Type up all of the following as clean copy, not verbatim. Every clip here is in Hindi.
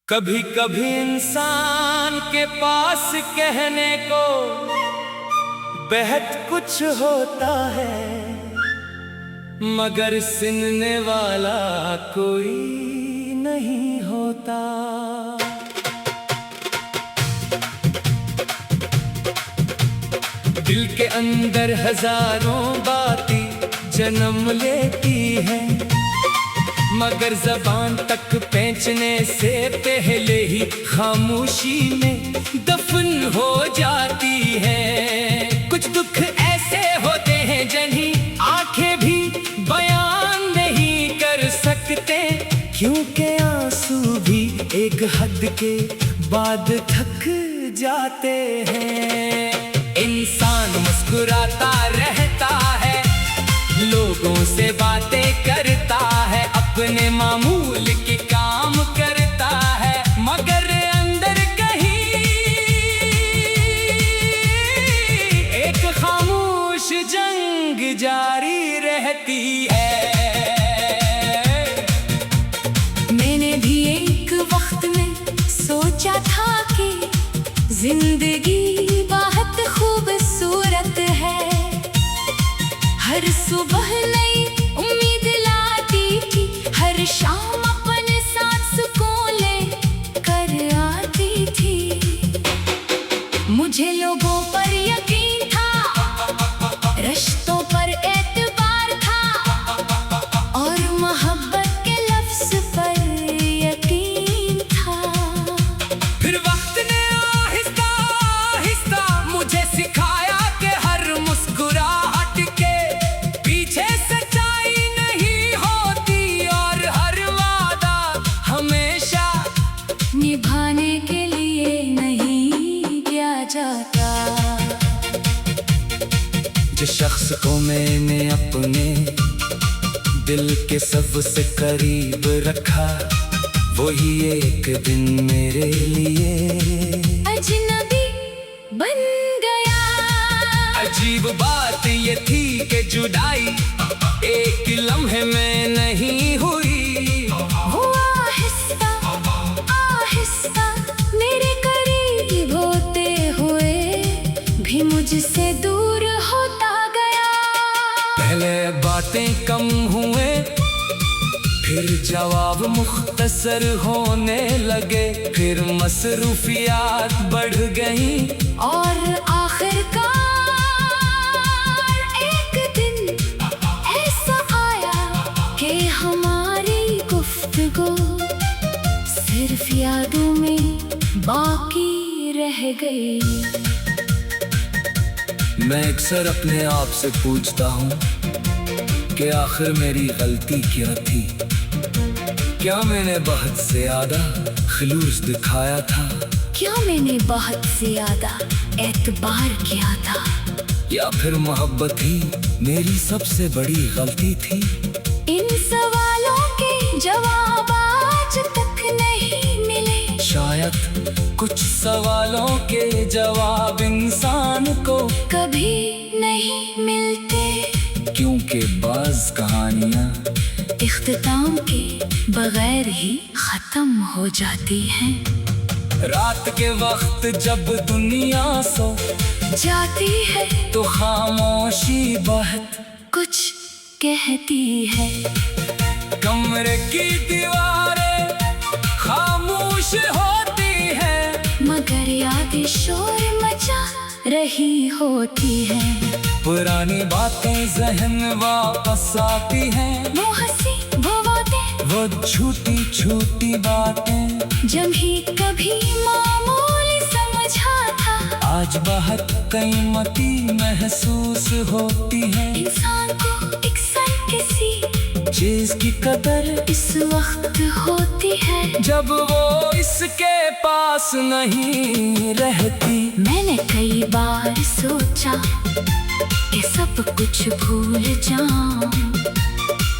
कभी कभी इंसान के पास कहने को बेहद कुछ होता है, मगर सुनने वाला कोई नहीं होता। दिल के अंदर हजारों बातें जन्म लेती हैं, मगर जबान तक पहुंचने से पहले ही खामोशी में दफन हो जाती है। कुछ दुख ऐसे होते हैं जिन्हें आंखें भी बयान नहीं कर सकते, क्योंकि आंसू भी एक हद के बाद थक जाते हैं। इंसान मुस्कुराता रहता है, लोगों से बातें करता है, अपने मामूल के काम करता है, मगर अंदर कहीं एक खामोश जंग जारी रहती है। मैंने भी एक वक्त में सोचा था कि जिंदगी बहुत खूबसूरत है। हर सुबह नई उम्मीद लाती थी, हर शाम अपने साथ सुकून ले कर आती थी। मुझे लोगों पर यकीन था, रिश्तों पर एतबार था, और मोहब्बत के लफ्ज पर यकीन था। फिर वक्त ने आहिस्ता आहिस्ता मुझे सिखाया कि हर मुस्कुराहट के पीछे सच्चाई नहीं होती, और हर वादा हमेशा निभाने के लिए नहीं किया जाता। जिस शख्स को मैंने अपने दिल के सबसे करीब रखा, वही एक दिन मेरे लिए अजनबी बन गया। अजीब बात ये थी कि जुदाई एक लम्हे में नहीं हुई। वो आहिस्ता आहिस्ता मेरे करीब होते हुए भी मुझसे दूर होता गया। पहले बातें कम हुए, फिर जवाब मुख्तसर होने लगे, फिर मसरूफियात बढ़ गई, और आखिरकार एक दिन ऐसा आया कि हमारी गुफ्तगू सिर्फ यादों में बाकी रह गई। मैं अक्सर अपने आप से पूछता हूँ कि आखिर मेरी गलती क्या थी। क्या मैंने बहुत ज्यादा खलूस दिखाया था, क्या मैंने बहुत ज्यादा एतबार किया था, या फिर मोहब्बत ही मेरी सबसे बड़ी गलती थी? इन सवालों के जवाब आज तक नहीं मिले। शायद कुछ सवालों के जवाब इंसान को कभी नहीं मिलते, क्योंकि बाज कहानियाँ इख्तिताम के बगैर ही खत्म हो जाती हैं। रात के वक्त जब दुनिया सो जाती है तो खामोशी बहुत कुछ कहती है। कमरे की दीवारें खामोश होती है, मगर यादें शोर मचा रही होती है। पुरानी बातें जहन वापस आती हैं, वो हंसी वो बातें, वो छोटी छोटी बातें जब ही कभी मामूली समझा था, आज बहुत कीमती महसूस होती है। इंसान को अक्सर किसी चीज की कदर इस वक्त होती है जब वो इसके पास नहीं रहती। मैंने कई बार सोचा कि सब कुछ भूल जाऊं,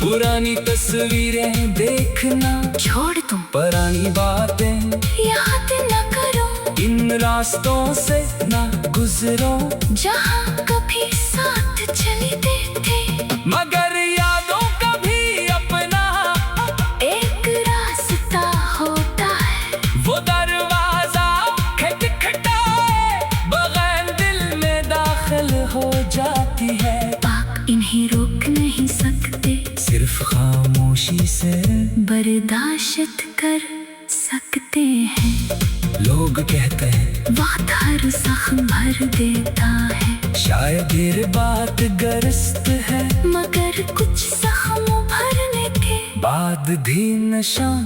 पुरानी तस्वीरें देखना छोड़ दूं, पुरानी बातें याद न करो, इन रास्तों से ना गुजरो जहां कभी साथ चलते थे, मगर यादों का भी अपना एक रास्ता होता है। बर्दाश्त कर सकते हैं। लोग कहते हैं वक्त हर जख्म भर देता है, शायद ये बात दुरुस्त है, मगर कुछ जख्म भरने के बाद भी निशान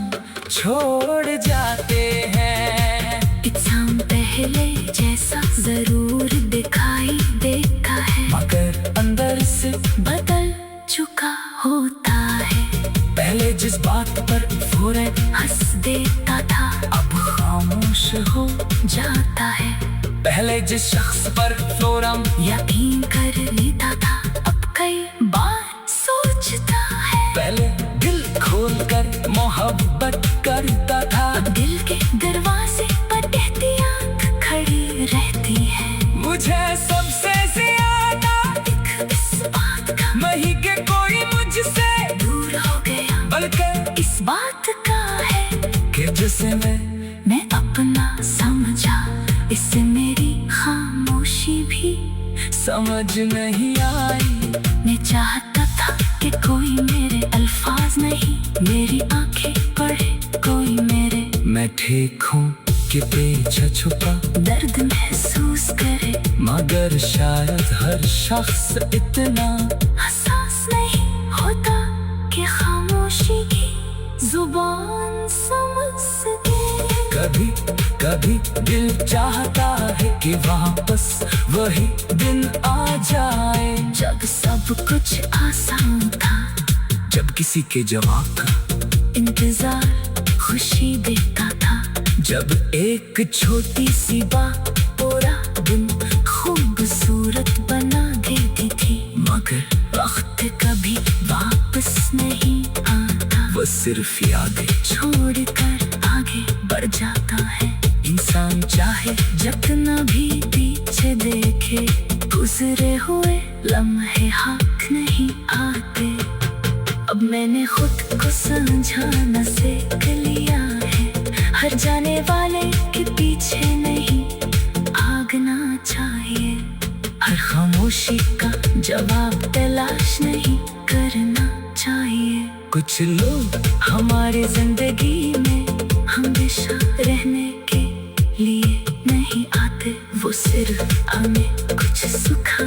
छोड़ जाते हैं। इंसान पहले जैसा जरूर दिखाई देता है, मगर अंदर से बदल चुका होता है। पहले जिस बात पर फौरन हंस देता था अब खामोश हो, जाता है। पहले जिस शख्स पर फौरन यकीन कर लेता था अब कई बार सोचता है। पहले दिल खोल कर मोहब्बत करता था, अब दिल के दरवाजे पर एहतियात खड़ी रहती है। मुझे सबसे ज्यादा इस बात का नहीं कि कोई मुझसे दूर हो गया, बल्कि इस बात का है कि जिसे मैं अपना समझा, इससे मेरी खामोशी भी समझ नहीं आई। मैं चाहता था कि कोई मेरे अल्फाज नहीं मेरी आंखें पढ़े, कोई मेरे मैं ठीक हूँ कि पीछे छुपा दर्द महसूस करे, मगर शायद हर शख्स इतना हसास नहीं होता कि खामोशी की जुबान समझ सके। कभी कभी दिल चाहता है कि वापस वही दिन आ जाए, जब सब कुछ आसान था, जब किसी के जवाब का इंतजार खुशी देता था, जब एक छोटी सी बात पूरा दिन खूबसूरत बना देती थी। मगर वक्त कभी वापस नहीं आता, वो सिर्फ यादें छोड़कर आगे बढ़ जाता है। इंसान चाहे जितना भी पीछे देखे, गुजरे हुए लम्हे हाथ नहीं आते। अब मैंने खुद को समझाना सीख लिया है, हर जाने वाले के पीछे नहीं भागना चाहिए, हर खामोशी का जवाब तलाश नहीं करना चाहिए। कुछ लोग हमारी जिंदगी में हमेशा रहने के लिए नहीं आते, वो सिर्फ हमें कुछ सुखा